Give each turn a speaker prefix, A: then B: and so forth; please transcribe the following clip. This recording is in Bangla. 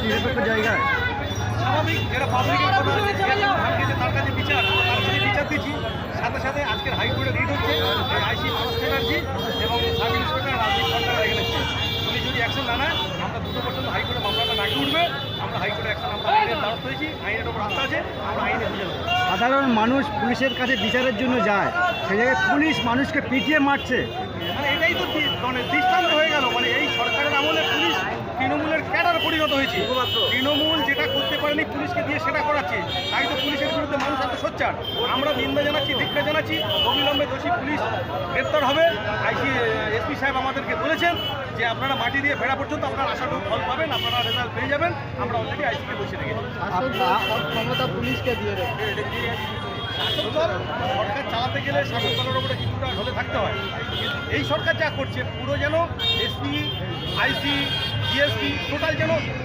A: নিরপেক্ষ জায়গায়?
B: স্বাভাবিক, যারা পাবলিকের কথা ভাবছে তার কাছে বিচার, তার কাছে বিচার দিচ্ছি। সাথে সাথে আজকের হাইকোর্টে রিট হচ্ছে আইসি মানস চ্যাটার্জি এবং সাব ইন্সপেক্টর রাজদীপ সরকার এখানে এসছে। উনি যদি অ্যাকশন না নেয়, আমরা দ্রুত পর্যন্ত হাইকোর্টে মামলাটা নাকি উঠবে। আমরা হাইকোর্টে অ্যাকশন, আমরা আইনের দ্বারস্থ হয়েছি, আইনের ওপর আস্থা আছে, আমরা আইনে বুঝে নেবো।
A: সাধারণ মানুষ পুলিশের কাছে বিচারের জন্য যায়, সেই জায়গায় পুলিশ মানুষকে পিটিয়ে মারছে।
B: মানে এটাই তো মানে দৃষ্টান্ত হয়ে গেল। মানে এই সরকারের আমলে পুলিশ তৃণমূলের ক্যাডার পরিণত হয়েছে। তৃণমূল যেটা করতে পারেনি পুলিশকে দিয়ে সেটা করাচ্ছে, তাই তো পুলিশের বিরুদ্ধে মানুষ এত সোচ্চার। আমরা নিন্দা জানাচ্ছি, ধিক্কার জানাচ্ছি। অবিলম্বে দোষী পুলিশ গ্রেপ্তার হবে। এসপি সাহেব আমাদেরকে বলেছেন যে আপনারা মাটি দিয়ে ভেড়া পর্যন্ত আপনারা আশানুরূপ ফল পাবেন, আপনারা রেজাল্ট পেয়ে যাবেন। আমরা অলরেডি আইসিকে বসে রেখেছি।
A: ক্ষমতা পুলিশকে দিয়ে রেখে
B: শাসক দল সরকার চালাতে গেলে শাসক দলের উপরে কিছুটা ঢলে থাকতে হয়। এই সরকার যা করছে পুরো যেন এসপি, আইসি, ডিএসপি টোটাল যেন